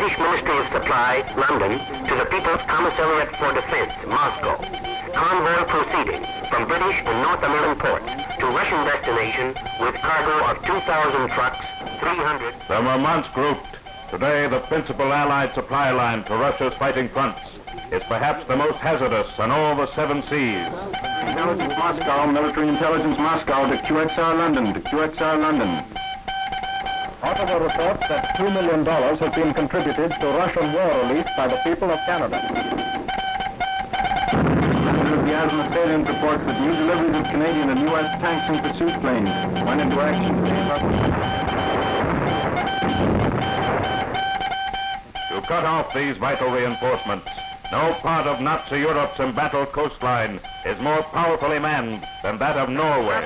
British Ministry of Supply, London, to the People's Commissariat for Defense, Moscow. Convoy proceeding from British and North American ports to Russian destination with cargo of 2,000 trucks, 300... The Murmansk route, today the principal Allied supply line to Russia's fighting fronts, is perhaps the most hazardous on all the 7 seas. Intelligence Moscow, Military Intelligence Moscow to QXR London, to QXR London. Ottawa reports that $2 million has been contributed to Russian war relief by the people of Canada. Senator Biasma Salient reports that new deliveries of Canadian and U.S. tanks and pursuit planes went into action. To cut off these vital reinforcements, no part of Nazi Europe's embattled coastline is more powerfully manned than that of Norway.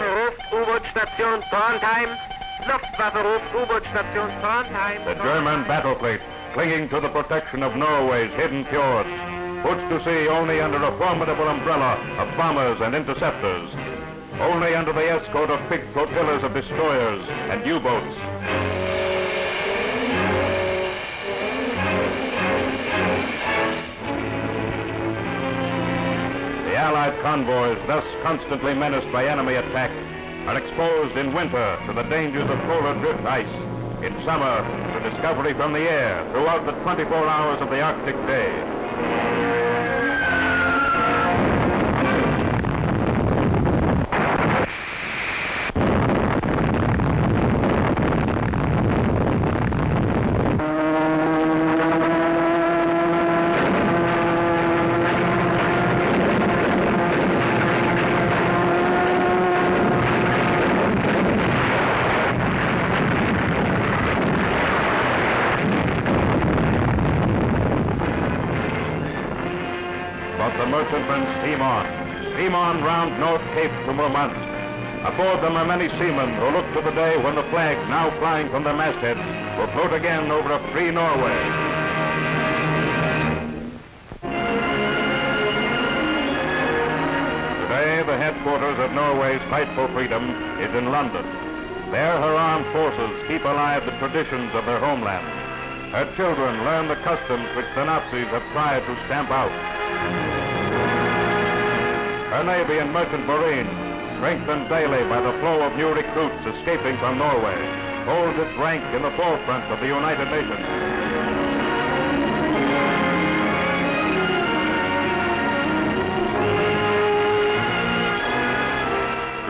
The German battle fleet, clinging to the protection of Norway's hidden fjords, puts to sea only under a formidable umbrella of bombers and interceptors, only under the escort of big flotillas of destroyers and U-boats. The Allied convoys, thus constantly menaced by enemy attack, are exposed in winter to the dangers of polar drift ice, in summer to discovery from the air throughout the 24 hours of the Arctic day. But the merchantmen steam on round North Cape to Murmansk. Aboard them are many seamen who look to the day when the flags now flying from their mastheads will float again over a free Norway. Today, the headquarters of Norway's fight for freedom is in London. There, her armed forces keep alive the traditions of their homeland. Her children learn the customs which the Nazis have tried to stamp out. Her Navy and merchant marine, strengthened daily by the flow of new recruits escaping from Norway, holds its rank in the forefront of the United Nations.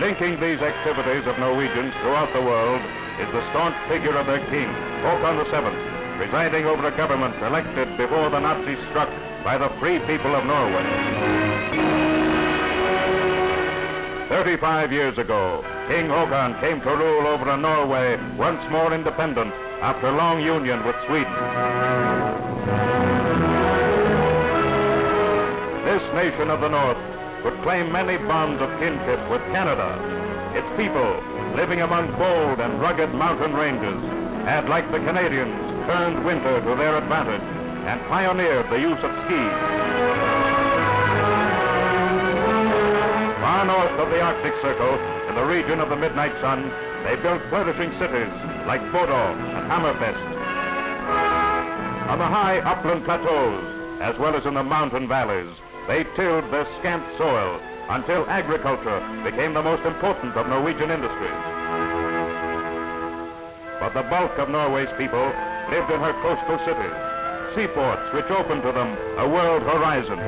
Linking these activities of Norwegians throughout the world is the staunch figure of their king, Håkon VII, presiding over a government elected before the Nazis struck by the free people of Norway. 35 years ago, King Håkon came to rule over a Norway once more independent after long union with Sweden. This nation of the North would claim many bonds of kinship with Canada. Its people, living among bold and rugged mountain ranges, had, like the Canadians, turned winter to their advantage and pioneered the use of skis. Far north of the Arctic Circle, in the region of the Midnight Sun, they built flourishing cities like Bodo and Hammerfest. On the high upland plateaus, as well as in the mountain valleys, they tilled their scant soil until agriculture became the most important of Norwegian industries. But the bulk of Norway's people lived in her coastal cities, seaports which opened to them a world horizon.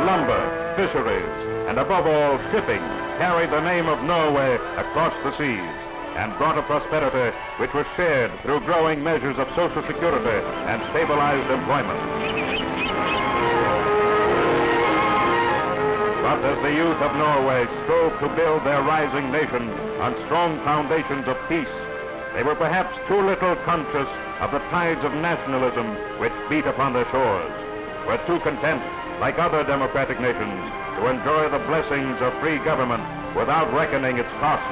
Lumber, fisheries, and above all, shipping carried the name of Norway across the seas and brought a prosperity which was shared through growing measures of social security and stabilized employment. But as the youth of Norway strove to build their rising nation on strong foundations of peace, they were perhaps too little conscious of the tides of nationalism which beat upon their shores, were too content, like other democratic nations, to enjoy the blessings of free government without reckoning its costs.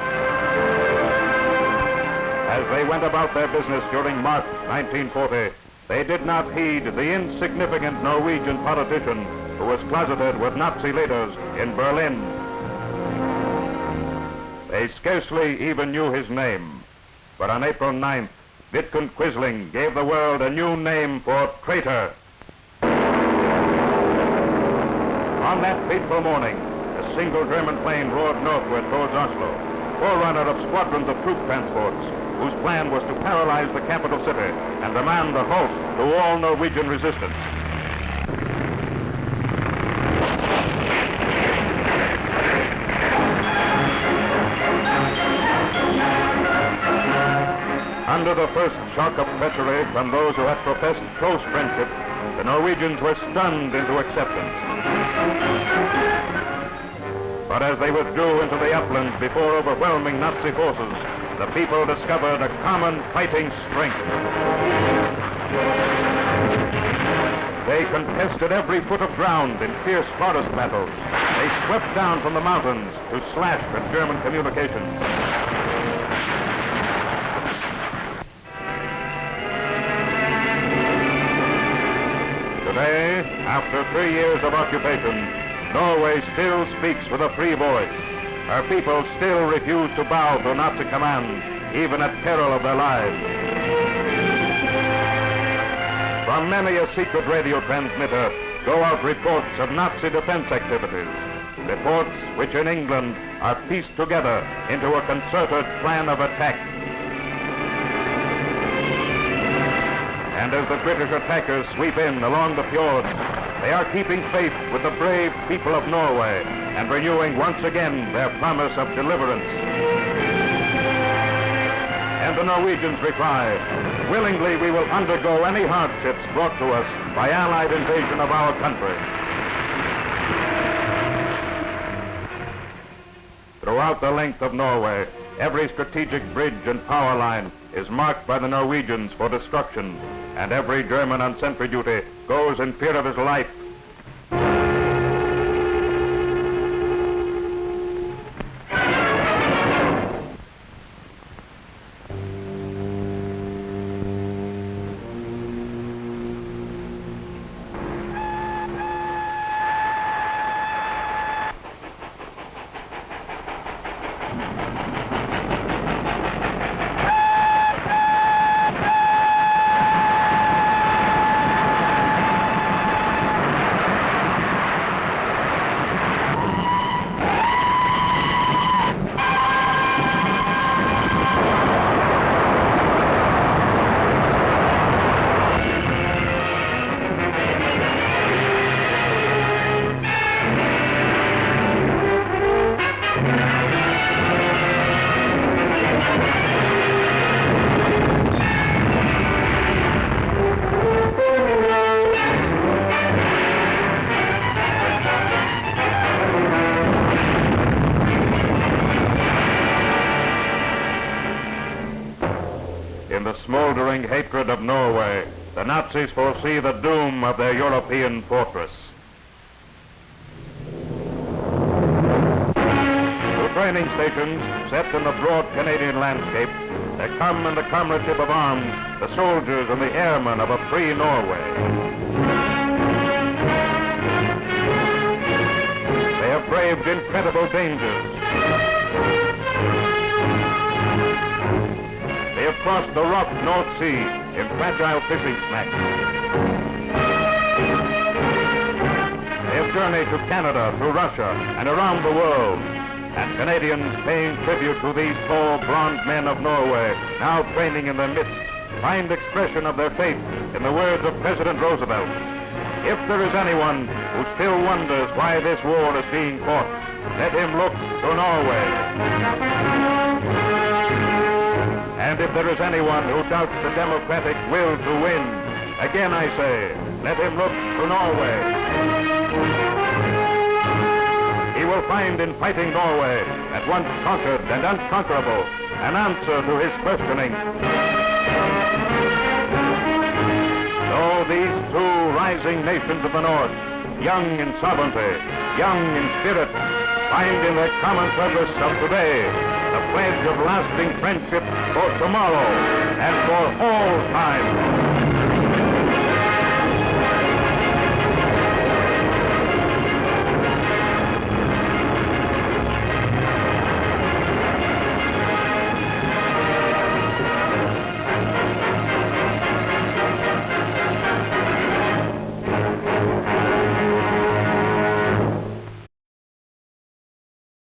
As they went about their business during March 1940, they did not heed the insignificant Norwegian politician who was closeted with Nazi leaders in Berlin. They scarcely even knew his name. But on April 9th, Vidkun Quisling gave the world a new name for traitor. On that fateful morning, a single German plane roared northward towards Oslo, forerunner of squadrons of troop transports, whose plan was to paralyze the capital city and demand a halt to all Norwegian resistance. Under the first shock of treachery from those who had professed close friendship, the Norwegians were stunned into acceptance. But as they withdrew into the uplands before overwhelming Nazi forces, the people discovered a common fighting strength. They contested every foot of ground in fierce forest battles. They swept down from the mountains to slash at German communications. Today, after 3 years of occupation, Norway still speaks with a free voice. Her people still refuse to bow to Nazi commands, even at peril of their lives. From many a secret radio transmitter go out reports of Nazi defense activities, reports which in England are pieced together into a concerted plan of attack. And as the British attackers sweep in along the fjords, they are keeping faith with the brave people of Norway and renewing once again their promise of deliverance. And the Norwegians reply, willingly we will undergo any hardships brought to us by Allied invasion of our country. Throughout the length of Norway, every strategic bridge and power line is marked by the Norwegians for destruction, and every German on sentry duty goes in fear of his life. In the smoldering hatred of Norway, the Nazis foresee the doom of their European fortress. To training stations set in the broad Canadian landscape, there come in the comradeship of arms the soldiers and the airmen of a free Norway. They have braved incredible dangers. They have crossed the rough North Sea in fragile fishing smacks. They have journeyed to Canada, to Russia, and around the world. And Canadians paying tribute to these tall, blond men of Norway, now training in their midst, find expression of their faith in the words of President Roosevelt. If there is anyone who still wonders why this war is being fought, let him look to Norway. And if there is anyone who doubts the democratic will to win, again I say, let him look to Norway. He will find in fighting Norway, at once conquered and unconquerable, an answer to his questioning. So these two rising nations of the North, young in sovereignty, young in spirit, find in their common purpose of today the pledge of lasting friendship for tomorrow and for all time.